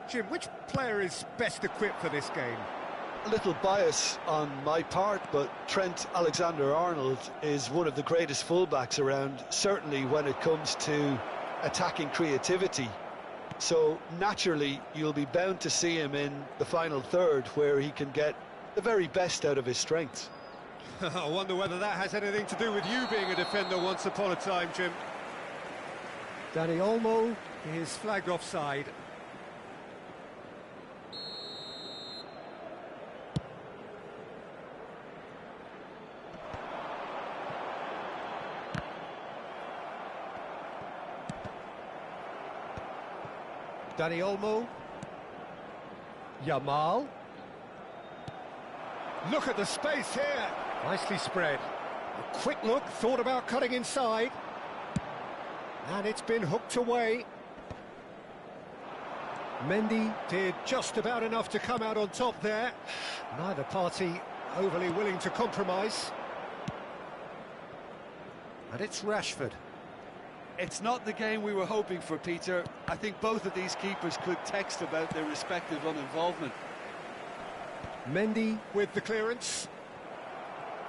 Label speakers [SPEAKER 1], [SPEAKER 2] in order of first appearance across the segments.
[SPEAKER 1] Jim, which player is best equipped for this game?
[SPEAKER 2] A little bias on my part, but Trent Alexander-Arnold is one of the greatest fullbacks around, certainly when it comes to attacking creativity. So naturally, you'll be bound to see him in the final third, where he can get the very best out of his strengths.
[SPEAKER 1] I wonder whether that has anything to do with you being a defender once upon a time, Jim. Dani Olmo is flagged offside. Dani Olmo. Yamal. Look at the space here. Nicely spread. A quick look, thought about cutting inside. And it's been hooked away. Mendy did just about enough to come out on top there. Neither party overly willing to compromise. And it's Rashford.
[SPEAKER 2] It's not the game we were hoping for, Peter. I think both of these keepers could text about their respective uninvolvement.
[SPEAKER 1] Mendy with the clearance.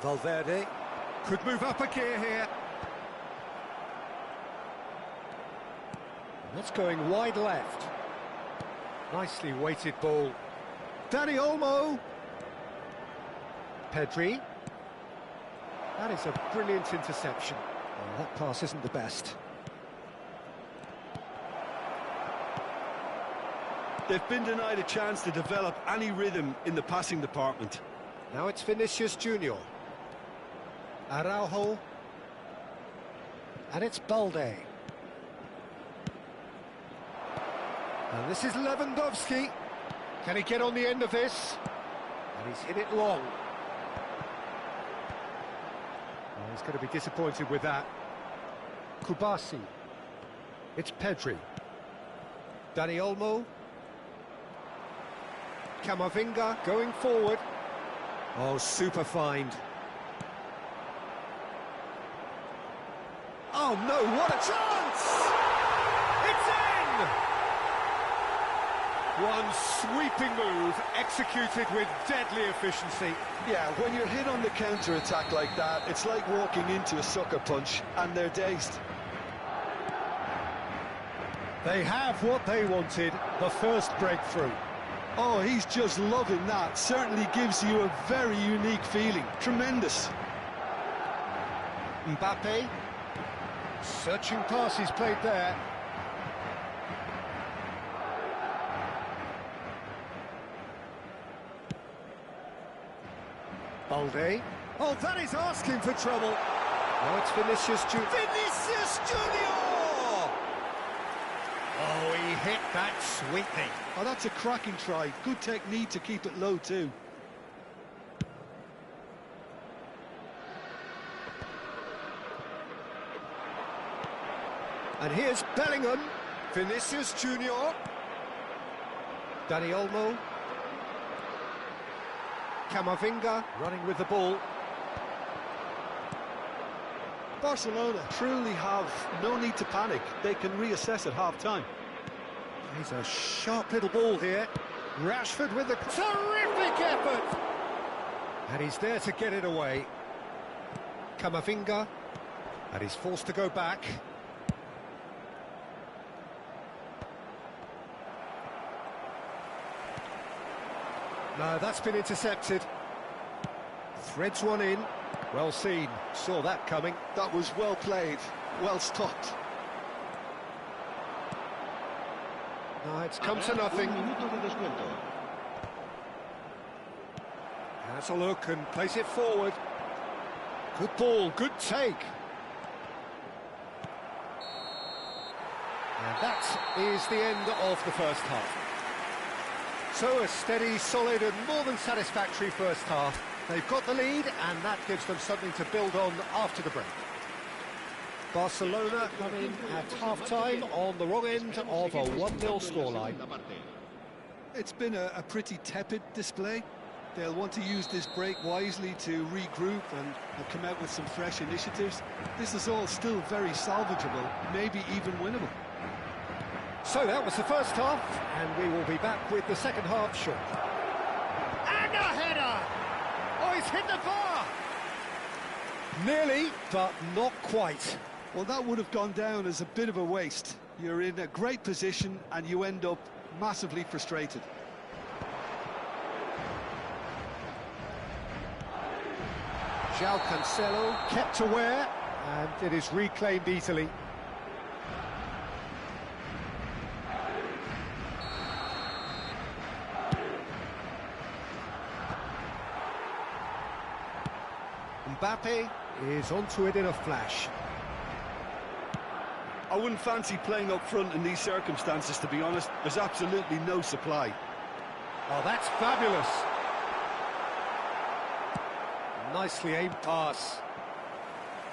[SPEAKER 1] Valverde could move up a gear here. That's going wide left. Nicely weighted ball. Dani Olmo. Pedri. That is a brilliant interception. Well, that pass isn't the best.
[SPEAKER 2] They've been denied a chance to develop any rhythm in the passing department.
[SPEAKER 1] Now it's Vinicius Junior. Araujo. And it's Balde. And this is Lewandowski. Can he get on the end of this? And he's hit it long. Oh, he's going to be disappointed with that. Kubasi. It's Pedri. Dani Olmo. Camavinga going forward. Oh, super find. Oh no, what a chance! It's in! One sweeping move, executed with deadly efficiency.
[SPEAKER 2] Yeah, when you're hit on the counter-attack like that, it's like walking into a sucker punch, and they're dazed.
[SPEAKER 1] They have what they wanted, the first breakthrough.
[SPEAKER 2] Oh, he's just loving that. Certainly gives you a very unique feeling. Tremendous.
[SPEAKER 1] Mbappe. Searching passes played there. Balde. Oh, that is asking for trouble. Now it's Vinicius Junior. Vinicius Junior! Oh, he hit that sweetly.
[SPEAKER 2] Oh, that's a cracking try. Good technique to keep it low, too.
[SPEAKER 1] And here's Bellingham. Vinicius Junior. Dani Olmo. Camavinga running with the ball.
[SPEAKER 2] Barcelona truly have no need to panic. They can reassess at half-time.
[SPEAKER 1] He's a sharp little ball here. Rashford with a terrific effort. And he's there to get it away. Camavinga. And he's forced to go back. No, that's been intercepted. Threads one in. Well seen. Saw that coming.
[SPEAKER 2] That was well played. Well stopped.
[SPEAKER 1] No, it's come to nothing. Has a look and place it forward. Good ball, good take. And that is the end of the first half. So a steady, solid and more than satisfactory first half. They've got the lead and that gives them something to build on after the break. Barcelona come in at half-time on the wrong end of a 1-0 scoreline.
[SPEAKER 2] It's been a pretty tepid display. They'll want to use this break wisely to regroup and come out with some fresh initiatives. This is all still very salvageable, maybe even winnable.
[SPEAKER 1] So that was the first half, and we will be back with the second half shortly. And a header! Oh, he's hit the bar! Nearly, but not quite.
[SPEAKER 2] Well, that would have gone down as a bit of a waste. You're in a great position and you end up massively frustrated.
[SPEAKER 1] João Cancelo kept aware, and it is reclaimed easily. Mbappe is onto it in a flash.
[SPEAKER 2] I wouldn't fancy playing up front in these circumstances, to be honest. There's absolutely no supply.
[SPEAKER 1] Oh, that's fabulous. Nicely aimed pass.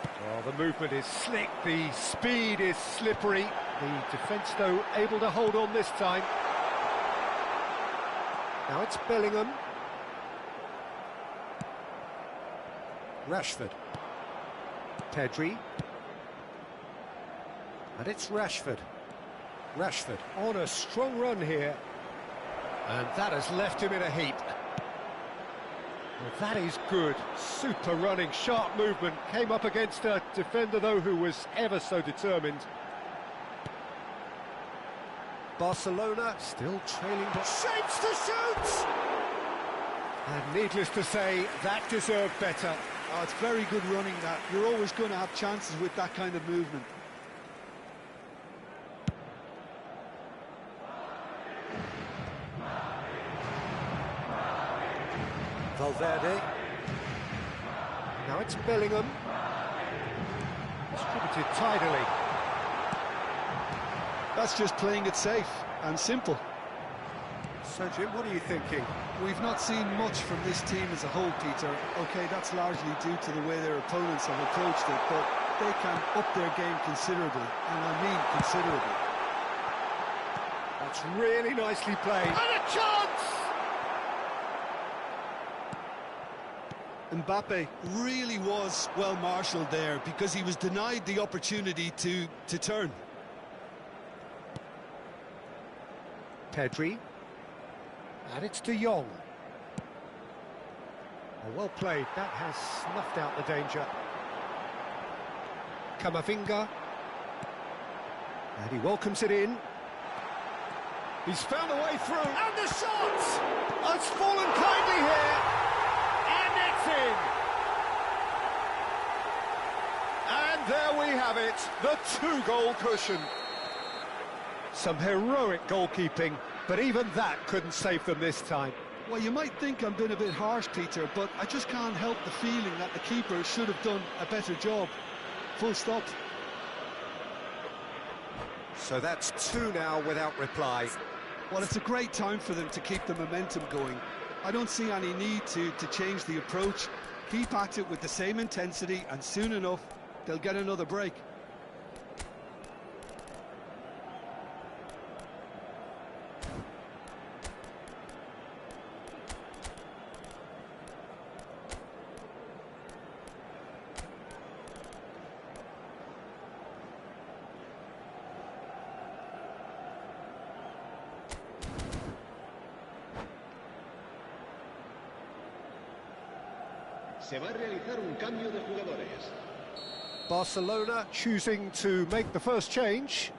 [SPEAKER 1] Oh, the movement is slick, the speed is slippery. The defence, though, able to hold on this time. Now it's Bellingham. Rashford. Pedri. And it's Rashford. Rashford on a strong run here. And that has left him in a heap. Well, that is good. Super running, sharp movement. Came up against a defender, though, who was ever so determined. Barcelona still trailing, but shapes to shoot! And needless to say, that deserved better.
[SPEAKER 2] Oh, it's very good running, that. You're always going to have chances with that kind of movement.
[SPEAKER 1] Valverde. Now it's Bellingham. Distributed tidily.
[SPEAKER 2] That's just playing it safe and simple.
[SPEAKER 1] So, Jim, what are you thinking?
[SPEAKER 2] We've not seen much from this team as a whole, Peter. OK, that's largely due to the way their opponents have approached it, but they can up their game considerably, and I mean considerably.
[SPEAKER 1] That's really nicely played. And a chance!
[SPEAKER 2] Mbappe really was well marshalled there because he was denied the opportunity to turn.
[SPEAKER 1] Pedri. And it's De Jong. Oh, well played. That has snuffed out the danger. Camavinga. And he welcomes it in. He's found a way through. And the shot! It's fallen kindly here. And it's in. And there we have it. The two-goal cushion. Some heroic goalkeeping, but even that couldn't save them this time.
[SPEAKER 2] Well, you might think I'm being a bit harsh, Peter, but I just can't help the feeling that the keeper should have done a better job. Full stop.
[SPEAKER 1] So that's two now without reply.
[SPEAKER 2] Well, it's a great time for them to keep the momentum going. I don't see any need to change the approach. Keep at it with the same intensity, and soon enough, they'll get another break.
[SPEAKER 3] Se va a realizar un cambio de jugadores.
[SPEAKER 1] Barcelona choosing to make the first change.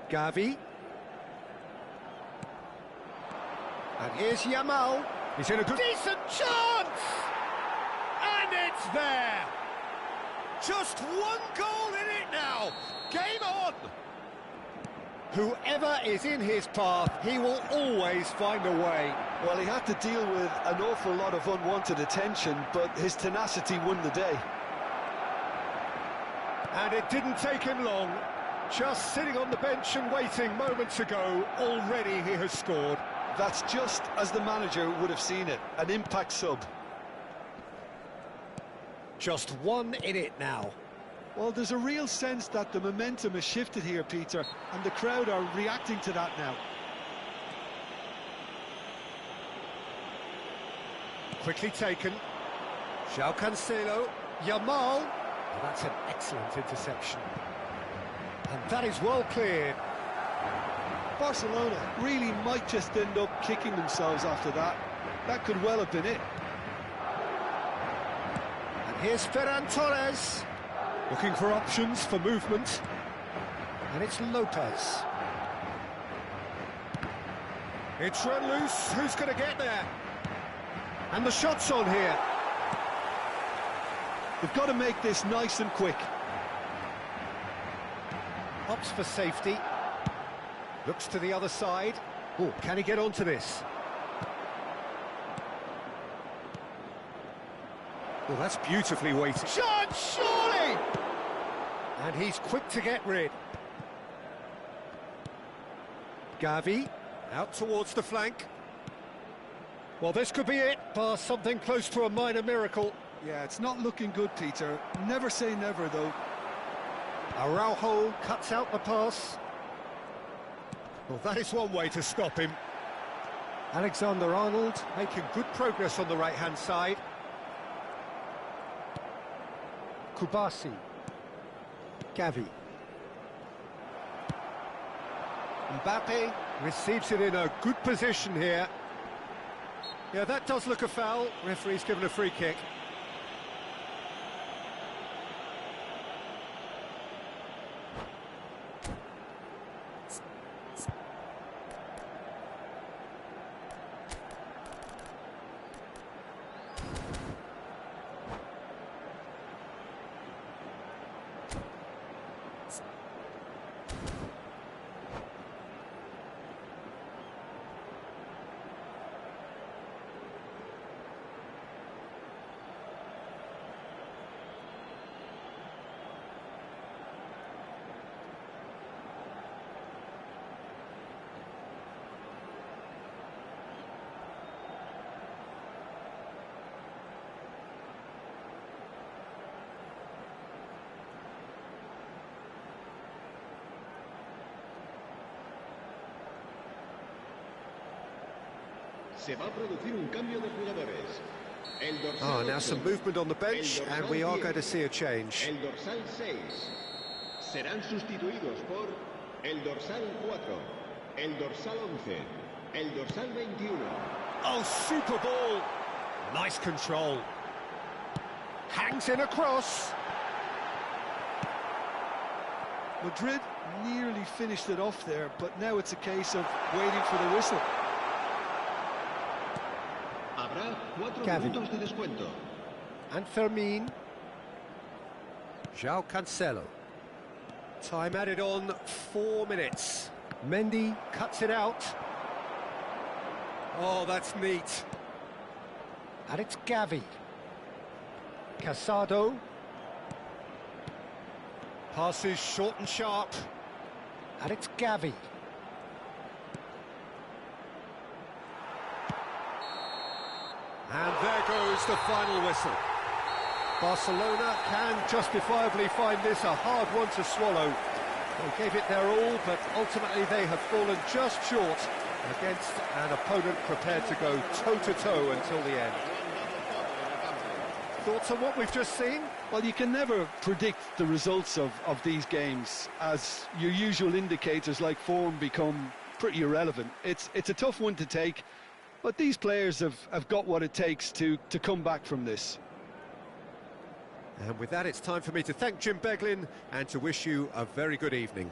[SPEAKER 1] Gavi. And here's Yamal. He's in a good... Decent chance! And it's there! Just one goal in it now! Game on! Whoever is in his path, he will always find a way.
[SPEAKER 2] Well, he had to deal with an awful lot of unwanted attention, but his tenacity won the day.
[SPEAKER 1] And it didn't take him long. Just sitting on the bench and waiting moments ago, already he has scored.
[SPEAKER 2] That's just as the manager would have seen it, an impact sub.
[SPEAKER 1] Just one in it now.
[SPEAKER 2] Well, there's a real sense that the momentum has shifted here, Peter, and the crowd are reacting to that now.
[SPEAKER 1] Quickly taken. João Cancelo. Yamal. Oh, that's an excellent interception. And that is well cleared.
[SPEAKER 2] Barcelona really might just end up kicking themselves after that. That could well have been it.
[SPEAKER 1] And here's Ferran Torres, looking for options for movement. And it's Lopez. It's run loose, who's going to get there? And the shot's on here.
[SPEAKER 2] They've got to make this nice and quick.
[SPEAKER 1] Opts for safety. Looks to the other side. Oh, can he get onto this? Oh, that's beautifully weighted. Shot, surely! And he's quick to get rid. Gavi, out towards the flank. Well, this could be it, bar something close to a minor miracle.
[SPEAKER 2] Yeah, it's not looking good, Peter. Never say never, though.
[SPEAKER 1] Araujo cuts out the pass. Well, that is one way to stop him. Alexander-Arnold making good progress on the right-hand side. Kubasi. Gavi. Mbappe receives it in a good position here. Yeah, that does look a foul. Referee's given a free kick.
[SPEAKER 3] Se va a producir un cambio de jugadores. El dorsal
[SPEAKER 1] Oh, now
[SPEAKER 3] 8,
[SPEAKER 1] some movement on the bench,
[SPEAKER 3] el dorsal
[SPEAKER 1] and we are
[SPEAKER 3] 10,
[SPEAKER 1] going to see a change.
[SPEAKER 3] El dorsal 6 serán sustituidos por el dorsal 4, el dorsal 11, el dorsal 21.
[SPEAKER 1] Oh, super ball! Nice control. Hangs in a cross.
[SPEAKER 2] Madrid nearly finished it off there, but now it's a case of waiting for the whistle.
[SPEAKER 3] Habrá 4
[SPEAKER 1] Gavi.
[SPEAKER 3] minutos de descuento.
[SPEAKER 1] And Fermin. João Cancelo. Time added on 4 minutes. Mendy cuts it out. Oh, that's neat. And it's Gavi. Casado. Passes short and sharp. And it's Gavi. And there goes the final whistle. Barcelona can justifiably find this a hard one to swallow. They gave it their all, but ultimately they have fallen just short against an opponent prepared to go toe-to-toe until the end. Thoughts on what we've just seen?
[SPEAKER 2] Well, you can never predict the results of these games, as your usual indicators like form become pretty irrelevant. It's a tough one to take, but these players have got what it takes to come back from this.
[SPEAKER 1] And with that, it's time for me to thank Jim Beglin and to wish you a very good evening.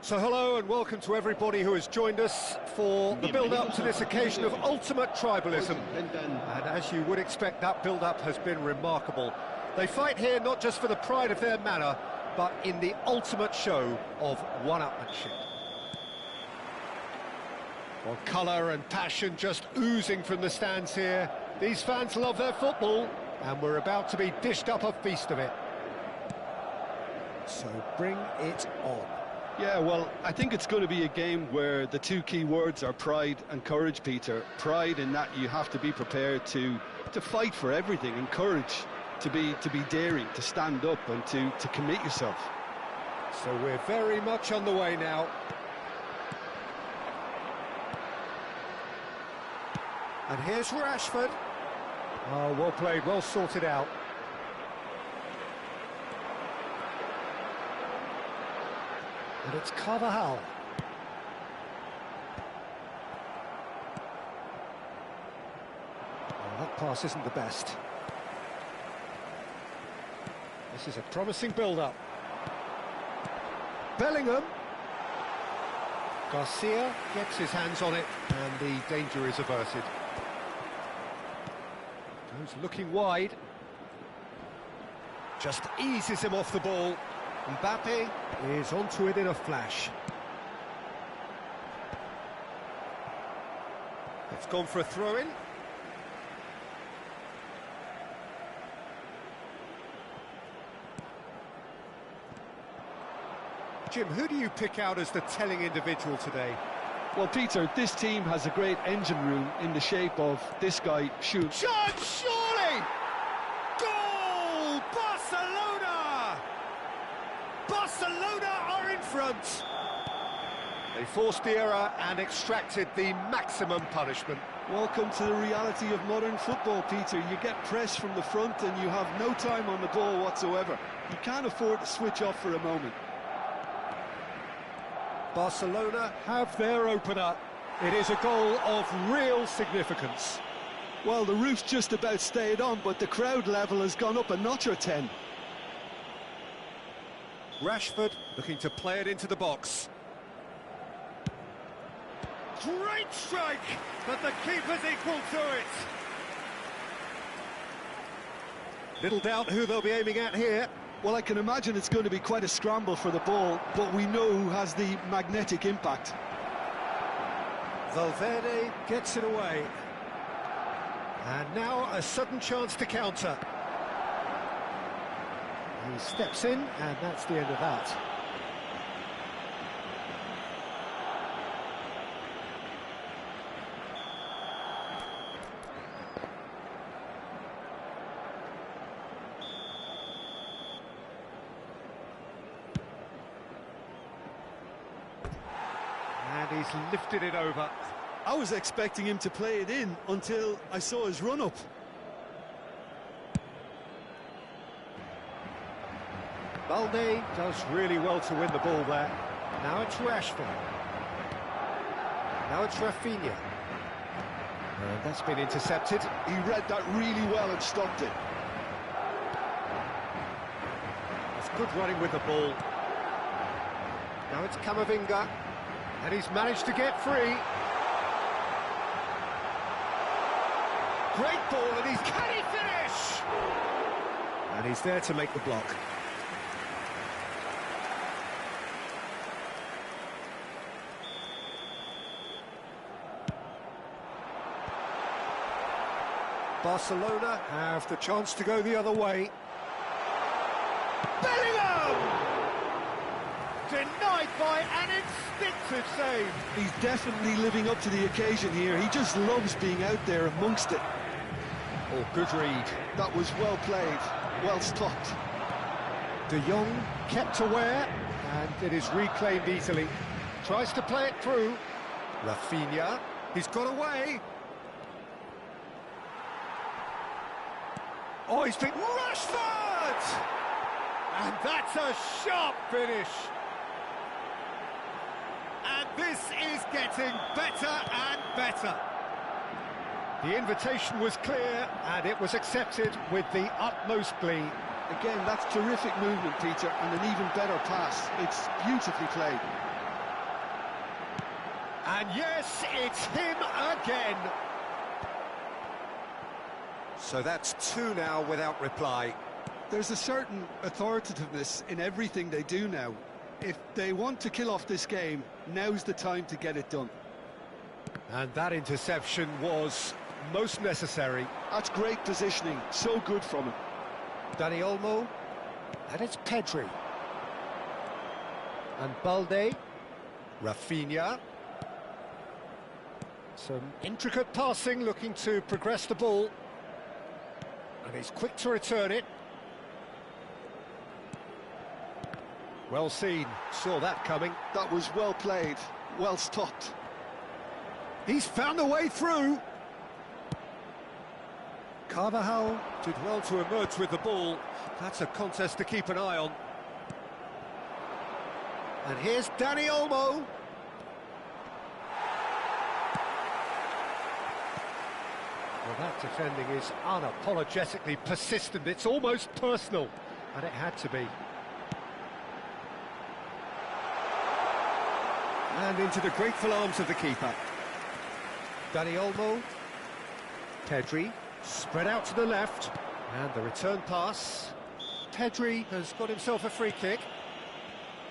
[SPEAKER 1] So hello and welcome to everybody who has joined us for the build-up to this occasion of ultimate tribalism. And as you would expect, that build-up has been remarkable. They fight here not just for the pride of their manor, but in the ultimate show of one-upmanship. Well, colour and passion just oozing from the stands here. These fans love their football, and we're about to be dished up a feast of it. So bring it on.
[SPEAKER 2] Yeah, well, I think it's going to be a game where the two key words are pride and courage, Peter. Pride in that you have to be prepared to fight for everything, and courage to be daring, to stand up and to commit yourself.
[SPEAKER 1] So we're very much on the way now. And here's Rashford. Oh, well played, well sorted out. And it's Carvajal. Oh, that pass isn't the best. This is a promising build-up. Bellingham. Garcia gets his hands on it, and the danger is averted. Goes looking wide. Just eases him off the ball. Mbappe is onto it in a flash. It's gone for a throw-in. Jim, who do you pick out as the telling individual today?
[SPEAKER 2] Well, Peter, this team has a great engine room in the shape of this guy, Shoot.
[SPEAKER 1] Shot, surely! Goal! Barcelona! Barcelona are in front! They forced the error and extracted the maximum punishment.
[SPEAKER 2] Welcome to the reality of modern football, Peter. You get pressed from the front and you have no time on the ball whatsoever. You can't afford to switch off for a moment.
[SPEAKER 1] Barcelona have their opener. It is a goal of real significance.
[SPEAKER 2] Well, the roof's just about stayed on, but the crowd level has gone up a notch or 10.
[SPEAKER 1] Rashford looking to play it into the box. Great strike, but the keeper's equal to it. Little doubt who they'll be aiming at here.
[SPEAKER 2] Well, I can imagine it's going to be quite a scramble for the ball, but we know who has the magnetic impact.
[SPEAKER 1] Valverde gets it away. And now a sudden chance to counter. He steps in, and that's the end of that. And he's lifted it over.
[SPEAKER 2] I was expecting him to play it in until I saw his run-up.
[SPEAKER 1] Balde does really well to win the ball there. Now it's Rashford. Now it's Rafinha. And that's been intercepted.
[SPEAKER 2] He read that really well and stopped it.
[SPEAKER 1] It's good running with the ball. Now it's Camavinga. And he's managed to get free. Great ball, and can he finish? And he's there to make the block. Barcelona have the chance to go the other way. Bellingham! Denied by an instinctive save.
[SPEAKER 2] He's definitely living up to the occasion here. He just loves being out there amongst it.
[SPEAKER 1] Oh, good read.
[SPEAKER 2] That was well played, well stopped.
[SPEAKER 1] De Jong kept aware, and it is reclaimed easily. Tries to play it through. Rafinha, he's got away. Oh, he's been Rashford! And that's a sharp finish. And this is getting better and better. The invitation was clear, and it was accepted with the utmost glee.
[SPEAKER 2] Again, that's terrific movement, Peter, and an even better pass. It's beautifully played.
[SPEAKER 1] And yes, it's him again. So that's two now without reply.
[SPEAKER 2] There's a certain authoritativeness in everything they do now. If they want to kill off this game, now's the time to get it done.
[SPEAKER 1] And that interception was most necessary.
[SPEAKER 2] That's great positioning, so good from him.
[SPEAKER 1] Dani Olmo, and it's Pedri. And Balde, Rafinha. Some intricate passing, looking to progress the ball. And he's quick to return it. Well seen, saw that coming.
[SPEAKER 2] That was well played, well stopped.
[SPEAKER 1] He's found a way through. Carvajal did well to emerge with the ball. That's a contest to keep an eye on. And here's Dani Olmo. Well, that defending is unapologetically persistent. It's almost personal, and it had to be. And into the grateful arms of the keeper. Dani Olmo. Pedri. Spread out to the left. And the return pass. Pedri has got himself a free kick.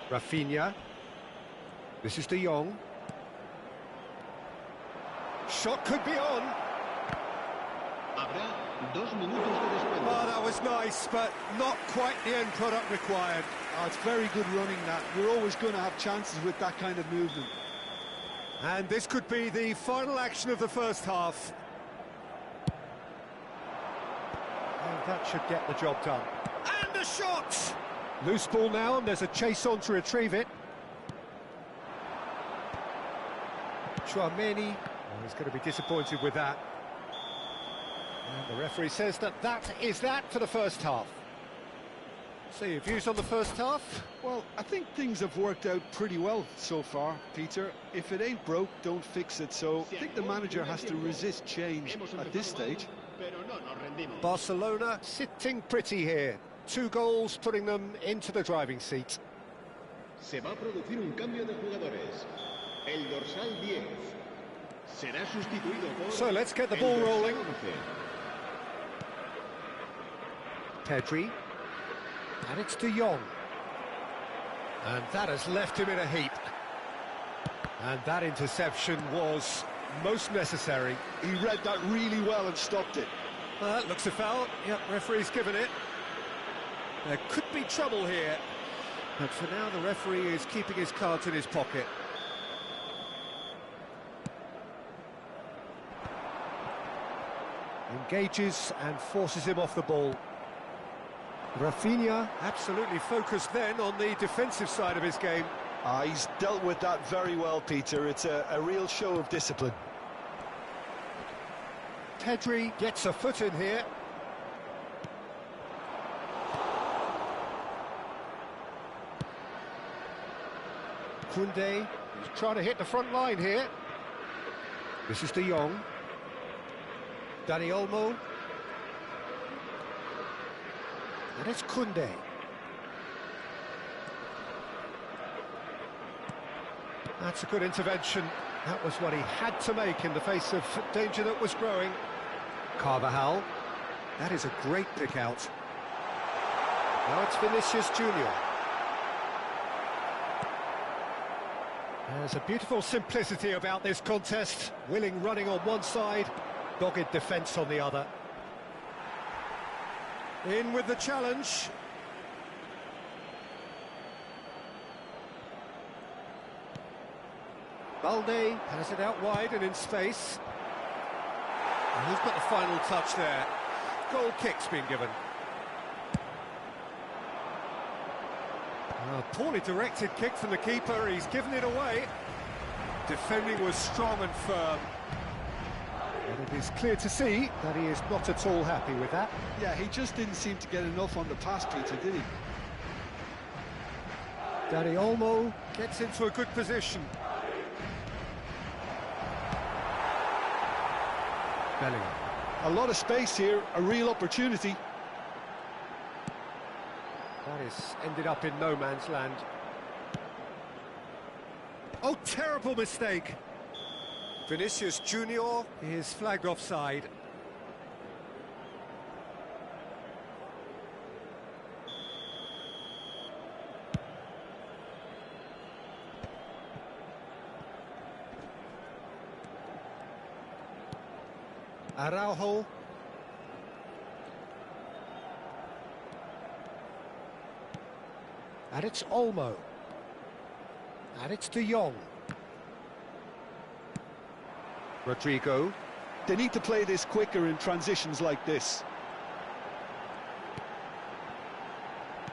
[SPEAKER 1] Rafinha. This is De Jong. Shot could be on. Oh, that was nice, but not quite the end product required.
[SPEAKER 2] Oh, it's very good running, that. You're always going to have chances with that kind of movement.
[SPEAKER 1] And this could be the final action of the first half. And that should get the job done. And the shot! Loose ball now, and there's a chase on to retrieve it. Chouameni, oh, he's going to be disappointed with that. And the referee says that is that for the first half. So your views on the first half?
[SPEAKER 2] Well, I think things have worked out pretty well so far, Peter. If it ain't broke, don't fix it. So I think the manager has to resist change at this stage.
[SPEAKER 1] Barcelona sitting pretty here. 2 goals putting them into the driving seat.
[SPEAKER 3] Se va a producir un cambio de jugadores. El dorsal 10 será sustituido por...
[SPEAKER 1] So let's get the ball rolling. Pedri. And it's De Jong. And that has left him in a heap. And that interception was most necessary.
[SPEAKER 2] He read that really well and stopped it.
[SPEAKER 1] That looks a foul. Yep, referee's given it. There could be trouble here. But for now, the referee is keeping his cards in his pocket. Engages and forces him off the ball. Rafinha absolutely focused then on the defensive side of his game.
[SPEAKER 2] He's dealt with that very well, Peter. It's a real show of discipline.
[SPEAKER 1] Pedri gets a foot in here. Koundé is trying to hit the front line here. This is De Jong. Dani Olmo. And it's Koundé. That's a good intervention. That was what he had to make in the face of danger that was growing. Carvajal. That is a great pick out. Now it's Vinicius Junior. There's a beautiful simplicity about this contest. Willing running on one side, dogged defence on the other. In with the challenge. Balde has it out wide and in space. And who's got the final touch there? Goal kick's been given. A poorly directed kick from the keeper, he's given it away. Defending was strong and firm. And it is clear to see that he is not at all happy with that.
[SPEAKER 2] Yeah, he just didn't seem to get enough on the pass, Peter, did he?
[SPEAKER 1] Dani Olmo gets into a good position. Bellingham.
[SPEAKER 2] A lot of space here, a real opportunity.
[SPEAKER 1] That is ended up in no man's land. Oh, terrible mistake. Vinicius Junior is flagged offside. Araujo. And it's Olmo. And it's De Jong. Rodrigo.
[SPEAKER 2] They need to play this quicker in transitions like this.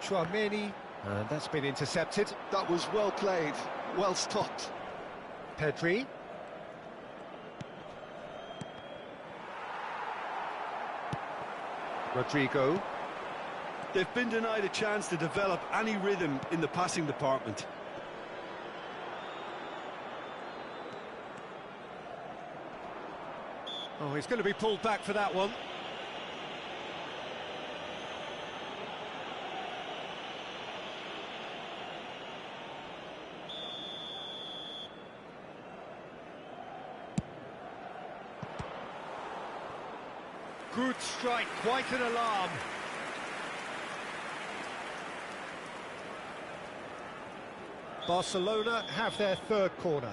[SPEAKER 1] Chouameni. And that's been intercepted.
[SPEAKER 2] That was well played, well stopped.
[SPEAKER 1] Pedri. Rodrigo.
[SPEAKER 2] They've been denied a chance to develop any rhythm in the passing department.
[SPEAKER 1] Oh, he's going to be pulled back for that one. Good strike, quite an alarm. Barcelona have their third corner.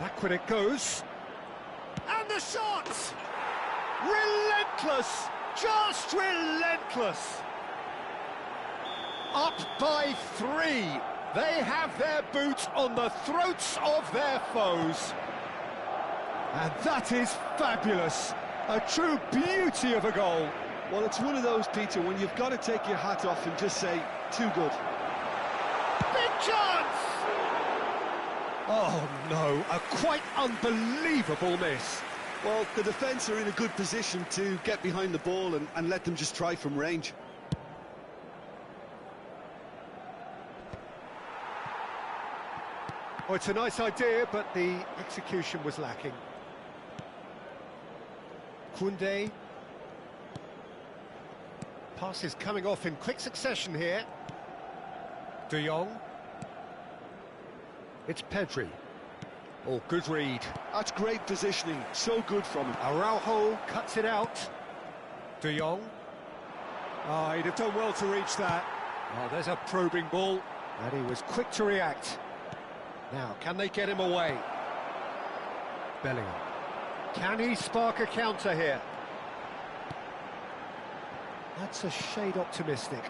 [SPEAKER 1] Backward it goes. And the shot! Relentless! Just relentless! Up by 3. They have their boots on the throats of their foes. And that is fabulous. A true beauty of a goal.
[SPEAKER 2] Well, it's one of those, Peter, when you've got to take your hat off and just say, too good.
[SPEAKER 1] Big chance! Oh no, a quite unbelievable miss.
[SPEAKER 2] Well, the defence are in a good position to get behind the ball and let them just try from range.
[SPEAKER 1] Oh, it's a nice idea, but the execution was lacking. Koundé. Passes coming off in quick succession here. De Jong. It's Pedri. Oh, good read.
[SPEAKER 2] That's great positioning, so good from him.
[SPEAKER 1] Araujo cuts it out. De Jong. Oh, he'd have done well to reach that. Oh, there's a probing ball, and he was quick to react. Now, can they get him away? Bellingham. Can he spark a counter here? That's a shade optimistic.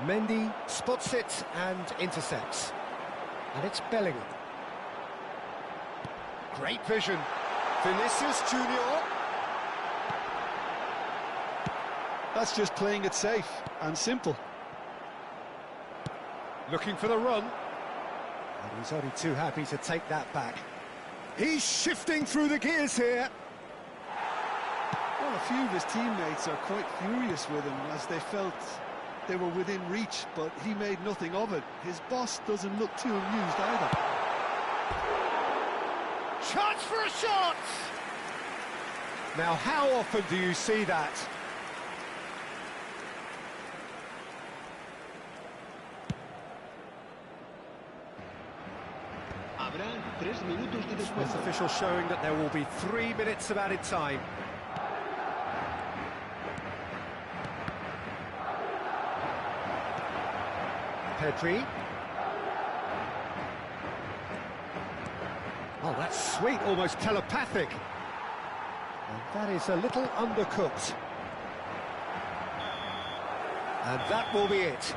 [SPEAKER 1] Mendy spots it and intercepts. And it's Bellingham. Great vision. Vinicius Junior.
[SPEAKER 2] That's just playing it safe and simple.
[SPEAKER 1] Looking for the run. And he's only too happy to take that back. He's shifting through the gears here.
[SPEAKER 2] Well, a few of his teammates are quite furious with him as they felt they were within reach, but he made nothing of it. His boss doesn't look too amused either.
[SPEAKER 1] Chance for a shot! Now, how often do you see that? This official showing that there will be 3 minutes of added time. Pedri. Oh, that's sweet, almost telepathic. And that is a little undercooked. And that will be it.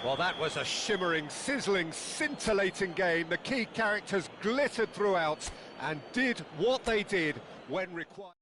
[SPEAKER 1] Well, that was a shimmering, sizzling, scintillating game. The key characters glittered throughout and did what they did when required.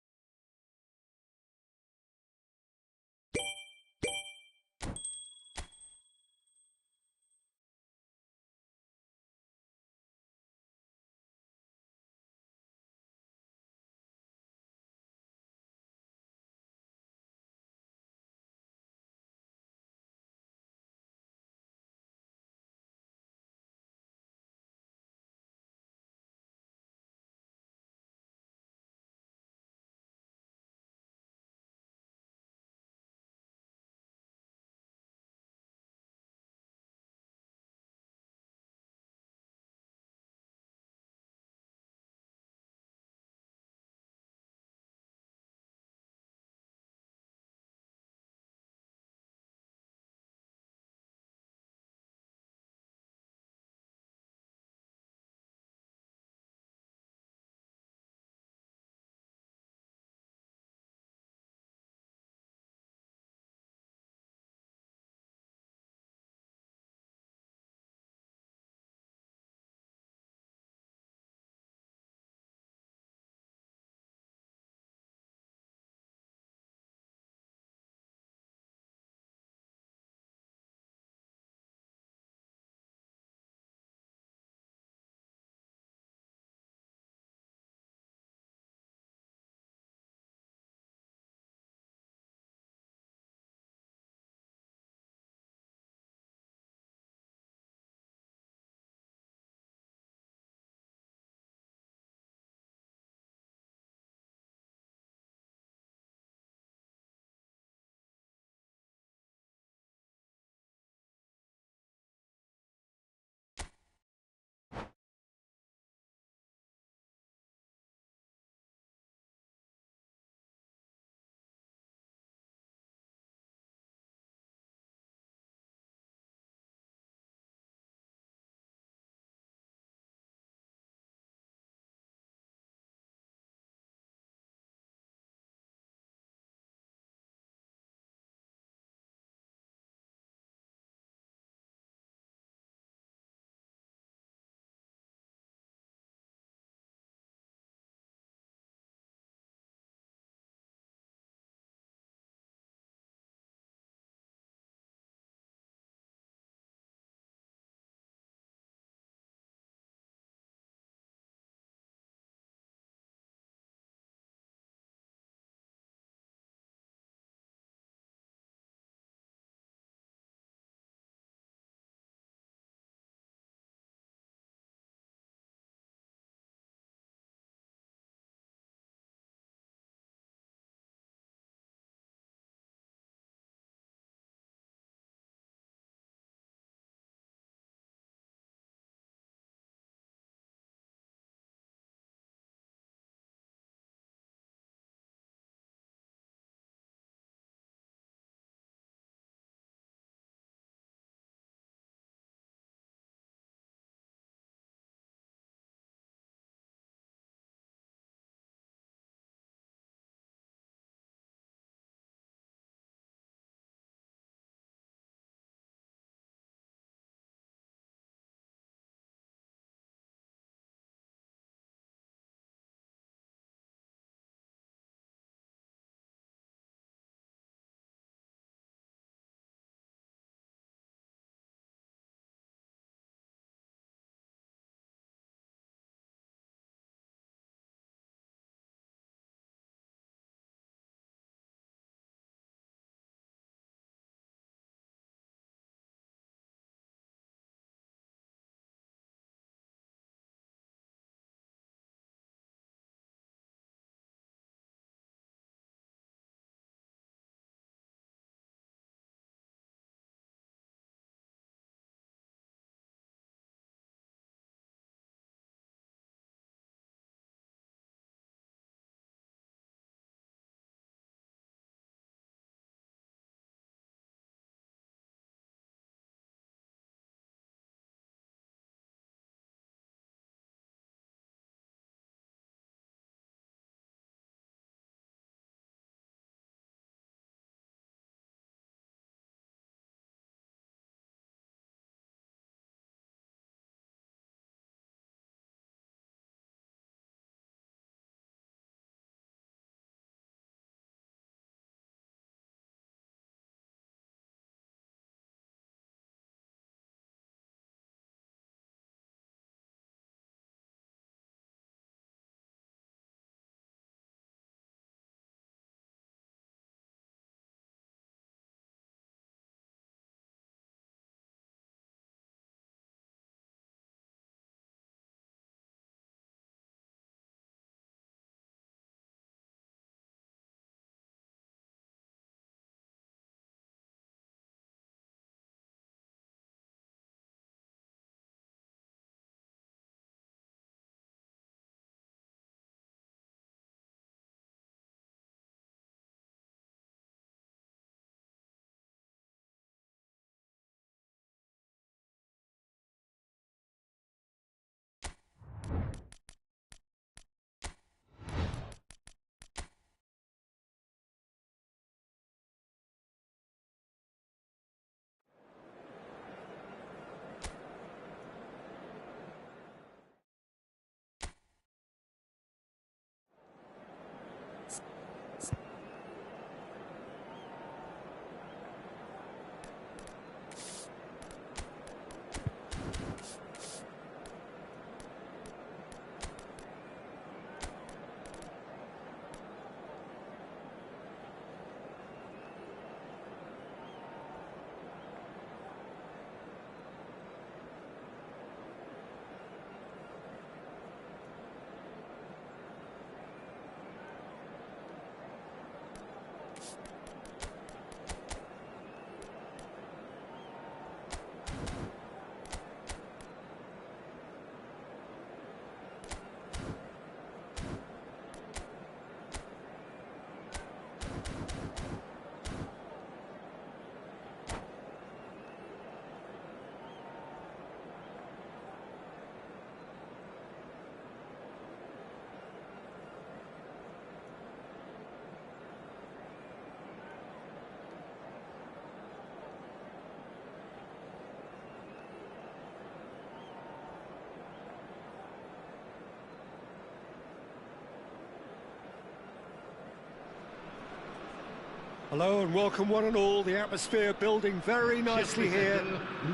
[SPEAKER 1] Hello and welcome one and all. The atmosphere building very nicely here.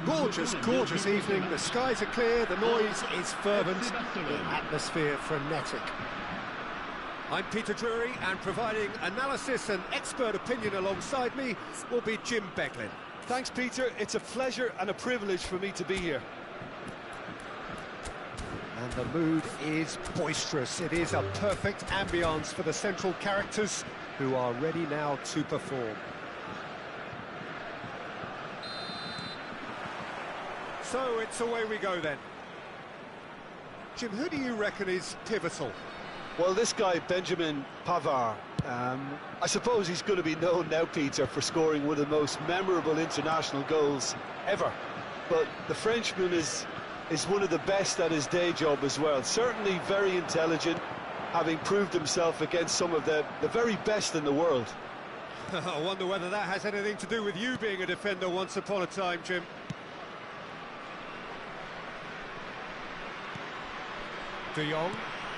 [SPEAKER 1] Gorgeous, gorgeous evening. The skies are clear, the noise is fervent, the atmosphere frenetic. I'm Peter Drury, and providing analysis and expert opinion alongside me will be Jim Becklin.
[SPEAKER 2] Thanks, Peter. It's a pleasure and a privilege for me to be here.
[SPEAKER 1] And the mood is boisterous. It is a perfect ambience for the central characters who are ready now to perform. So it's away we go then. Jim, who do you reckon is pivotal?
[SPEAKER 2] Well, this guy, Benjamin Pavard, I suppose he's going to be known now, Peter, for scoring one of the most memorable international goals ever. But the Frenchman is one of the best at his day job as well. Certainly very intelligent, having proved himself against some of the very best in the world.
[SPEAKER 1] I wonder whether that has anything to do with you being a defender once upon a time, Jim. De Jong,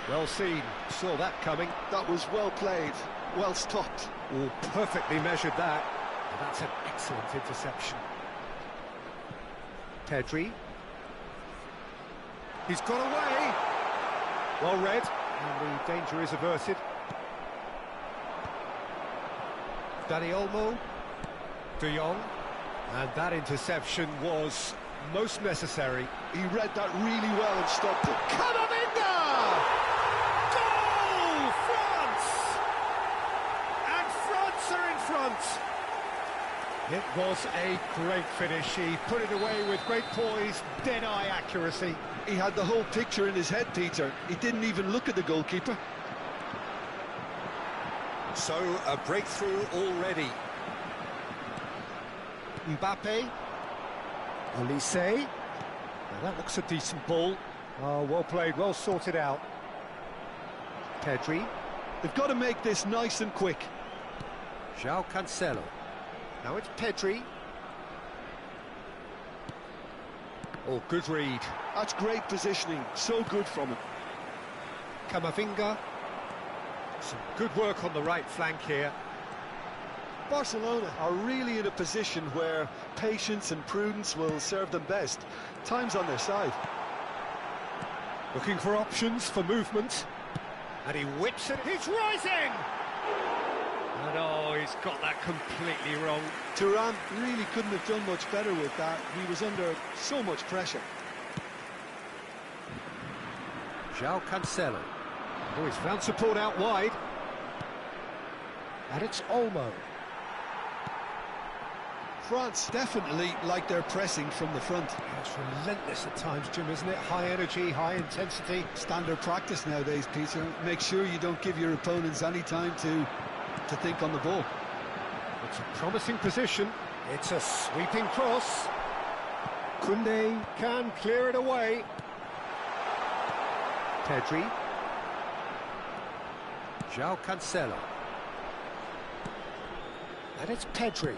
[SPEAKER 1] well seen, saw that coming.
[SPEAKER 2] That was well played, well stopped.
[SPEAKER 1] Oh, perfectly measured that. And that's an excellent interception. Pedri. He's got away. Well read, and the danger is averted. Dani Olmo. De Jong. And that interception was most necessary.
[SPEAKER 2] He read that really well and stopped it.
[SPEAKER 1] Camavinga! Goal! France! And France are in front. It was a great finish. He put it away with great poise, dead-eye accuracy.
[SPEAKER 2] He had the whole picture in his head, Peter. He didn't even look at the goalkeeper.
[SPEAKER 1] So, a breakthrough already. Mbappe. Olise. Now that looks a decent ball. Oh, well played, well sorted out. Pedri.
[SPEAKER 2] They've got to make this nice and quick.
[SPEAKER 1] João Cancelo. Now it's Pedri. Oh, good read.
[SPEAKER 2] That's great positioning, so good from him.
[SPEAKER 1] Camavinga. Some good work on the right flank here.
[SPEAKER 2] Barcelona are really in a position where patience and prudence will serve them best. Time's on their side.
[SPEAKER 1] Looking for options for movement. And he whips it. He's rising! And oh, he's got that completely wrong.
[SPEAKER 2] Thuram really couldn't have done much better with that. He was under so much pressure.
[SPEAKER 1] João Cancelo. Oh, he's found support out wide. And it's Olmo.
[SPEAKER 2] France definitely like their pressing from the front.
[SPEAKER 1] It's relentless at times, Jim, isn't it? High energy, high intensity.
[SPEAKER 2] Standard practice nowadays, Peter. Make sure you don't give your opponents any time to think on the ball.
[SPEAKER 1] It's a promising position. It's a sweeping cross. Koundé can clear it away. Pedri. João Cancelo. And it's Pedri.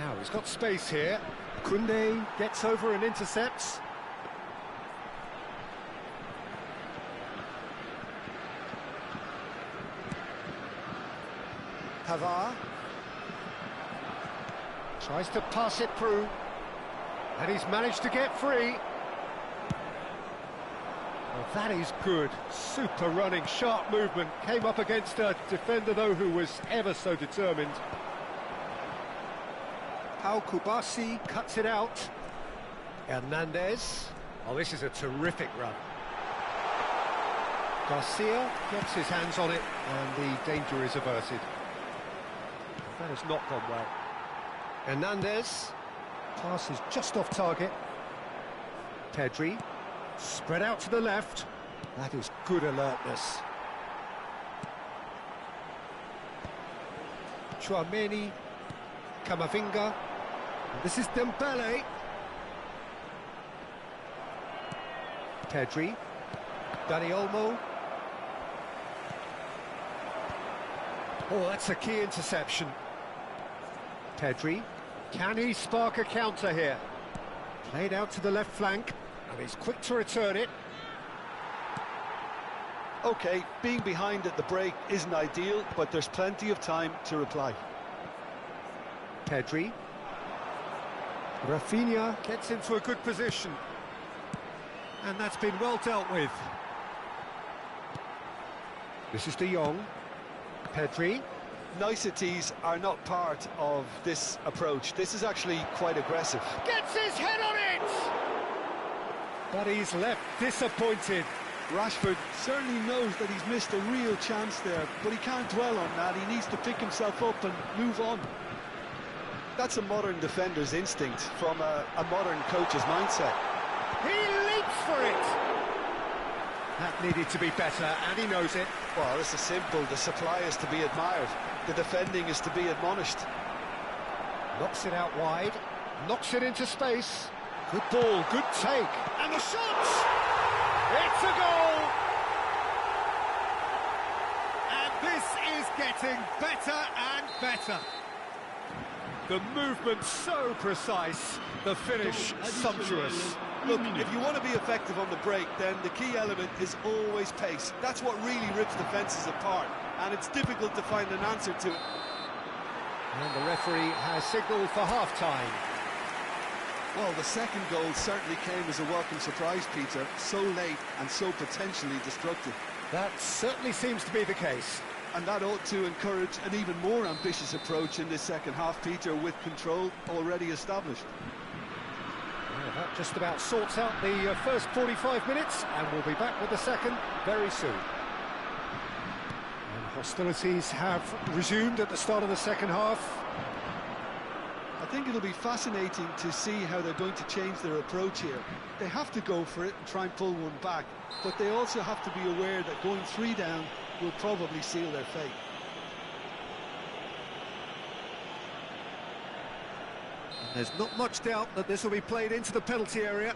[SPEAKER 1] Now he's got space here. Koundé gets over and intercepts. Pavard tries to pass it through, and he's managed to get free. Well, that is good. Super running, sharp movement. Came up against a defender, though, who was ever so determined. Pau Kubasi cuts it out. Hernandez. Oh, this is a terrific run. Garcia gets his hands on it, and the danger is averted. That has not gone well. Hernandez. Pass is just off target. Pedri. Spread out to the left. That is good alertness. Tchouaméni. Camavinga. This is Dembele. Pedri. Dani Olmo. Oh, that's a key interception. Pedri. Can he spark a counter here? Played out to the left flank, and he's quick to return it.
[SPEAKER 2] OK, being behind at the break isn't ideal, but there's plenty of time to reply.
[SPEAKER 1] Pedri. Rafinha gets into a good position. And that's been well dealt with. This is De Jong. Pedri.
[SPEAKER 2] Niceties are not part of this approach. This is actually quite aggressive.
[SPEAKER 1] Gets his head on it! But he's left disappointed.
[SPEAKER 2] Rashford certainly knows that he's missed a real chance there, but he can't dwell on that. He needs to pick himself up and move on. That's a modern defender's instinct from a modern coach's mindset.
[SPEAKER 1] He leaps for it! That needed to be better, and he knows it.
[SPEAKER 2] Well, this is simple. The supply is to be admired. The defending is to be admonished.
[SPEAKER 1] Knocks it out wide, knocks it into space. Good ball, good take. And the shot! It's a goal! And this is getting better and better. The movement so precise, the finish sumptuous.
[SPEAKER 2] Look, if you want to be effective on the break, then the key element is always pace. That's what really rips defences apart, and it's difficult to find an answer to it.
[SPEAKER 1] And the referee has signalled for half-time.
[SPEAKER 2] Well, the second goal certainly came as a welcome surprise, Peter. So late and so potentially destructive.
[SPEAKER 1] That certainly seems to be the case.
[SPEAKER 2] And that ought to encourage an even more ambitious approach in this second half, Peter, with control already established.
[SPEAKER 1] Well, that just about sorts out the first 45 minutes, and we'll be back with the second very soon. And hostilities have resumed at the start of the second half.
[SPEAKER 2] I think it'll be fascinating to see how they're going to change their approach here. They have to go for it and try and pull one back, but they also have to be aware that going 3 down will probably seal their fate.
[SPEAKER 1] There's not much doubt that this will be played into the penalty area.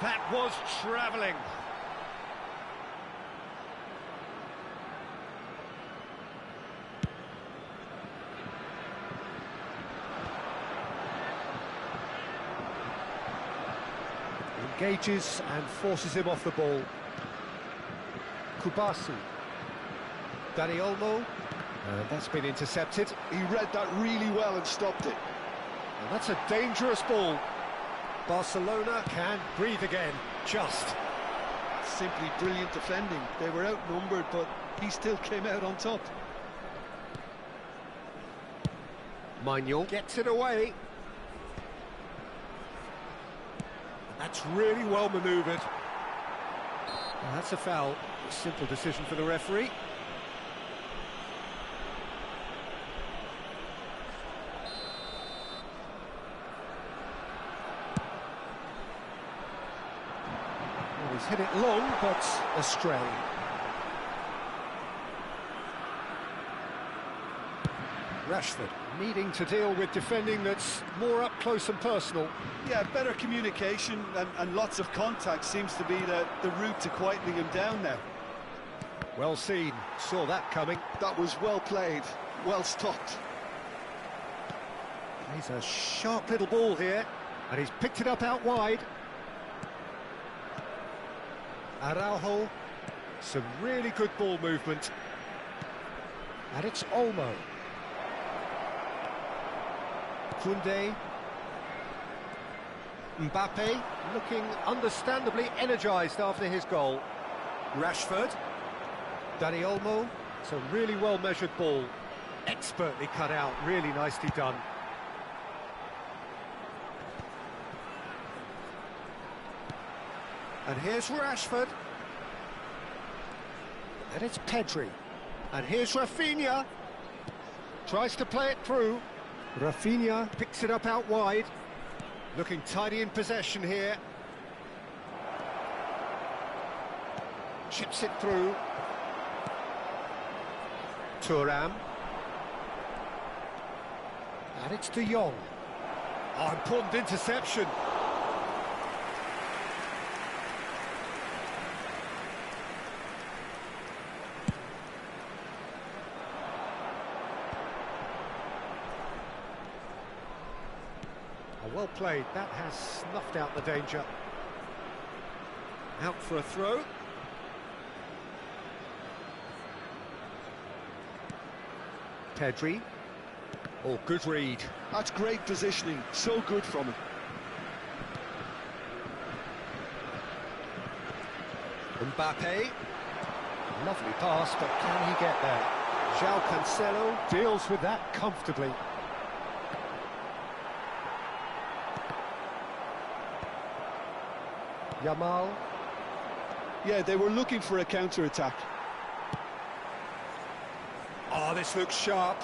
[SPEAKER 1] That was travelling. Engages and forces him off the ball. Kubasu. Dani Olmo. That's been intercepted.
[SPEAKER 2] He read that really well and stopped it.
[SPEAKER 1] And that's a dangerous ball. Barcelona can breathe again, just.
[SPEAKER 2] Simply brilliant defending. They were outnumbered, but he still came out on top.
[SPEAKER 1] Maignan gets it away. That's really well manoeuvred. Well, that's a foul. A simple decision for the referee. Well, he's hit it long, but astray. Rashford needing to deal with defending that's more up close and personal.
[SPEAKER 2] Yeah, better communication and lots of contact seems to be the route to quietening him down now.
[SPEAKER 1] Well seen, saw that coming.
[SPEAKER 2] That was well played, well stopped.
[SPEAKER 1] He's a sharp little ball here, and he's picked it up out wide. Araujo, some really good ball movement. And it's Olmo. Koundé. Mbappe looking understandably energised after his goal. Rashford. Dani Olmo. It's a really well-measured ball. Expertly cut out, really nicely done. And here's Rashford. And it's Pedri. And here's Rafinha. Tries to play it through. Rafinha picks it up out wide. Looking tidy in possession here. Chips it through. Thuram. And it's De Jong. Oh, important interception. Well played, that has snuffed out the danger. Out for a throw. Pedri. Oh, good read.
[SPEAKER 2] That's great positioning, so good from him.
[SPEAKER 1] Mbappe. Lovely pass, but can he get there? João Cancelo deals with that comfortably. Yamal.
[SPEAKER 2] Yeah, they were looking for a counter-attack.
[SPEAKER 1] Oh, this looks sharp.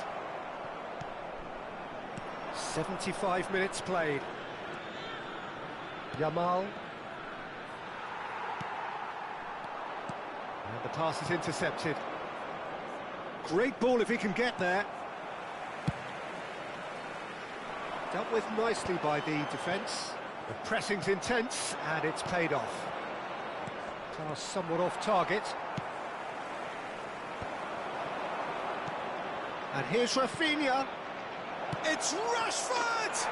[SPEAKER 1] 75 minutes played. Yamal. And the pass is intercepted. Great ball if he can get there. Dealt with nicely by the defence. The pressing's intense, and it's paid off. Pass somewhat off target. And here's Rafinha. It's Rashford!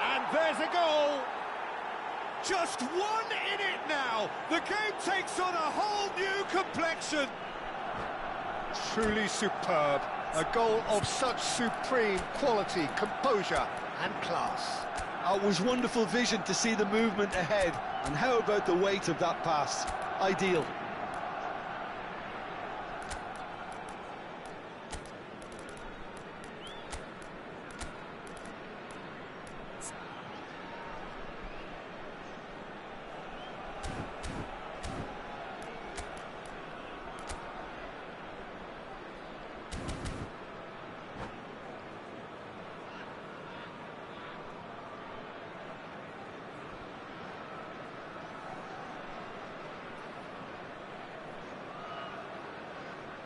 [SPEAKER 1] And there's a goal! Just one in it now! The game takes on a whole new complexion! Truly superb. A goal of such supreme quality, composure and class.
[SPEAKER 2] It was wonderful vision to see the movement ahead. And how about the weight of that pass? Ideal.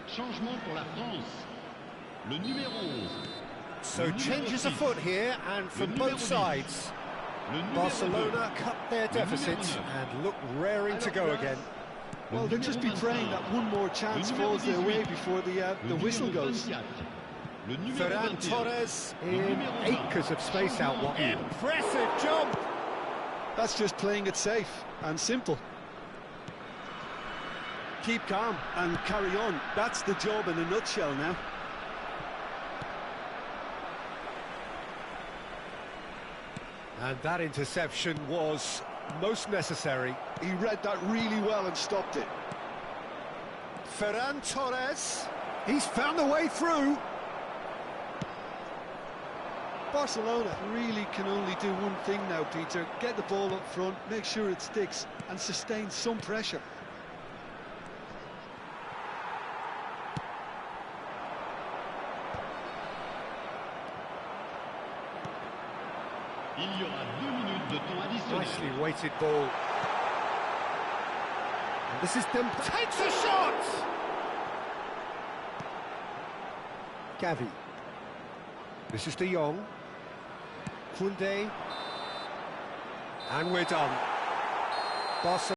[SPEAKER 3] Changement pour la France. Le numéro 11.
[SPEAKER 1] So changes afoot here, and from both sides. Barcelona cut their deficit and look raring to go again.
[SPEAKER 2] Well, they'll just be praying that one more chance falls their way before the whistle goes.
[SPEAKER 1] Ferran Torres in acres of space out wide. Impressive jump!
[SPEAKER 2] That's just playing it safe and simple. Keep calm and carry on. That's the job in a nutshell now.
[SPEAKER 1] And that interception was most necessary.
[SPEAKER 2] He read that really well and stopped it.
[SPEAKER 1] Ferran Torres, he's found the way through.
[SPEAKER 2] Barcelona really can only do one thing now, Peter. Get the ball up front, make sure it sticks and sustain some pressure.
[SPEAKER 3] Il y aura 2 minutes de temps additionnel.
[SPEAKER 1] Nicely weighted ball. And this is them. Takes a shot! Gavi. This is De Jong. Koundé. And we're done. Barcelona.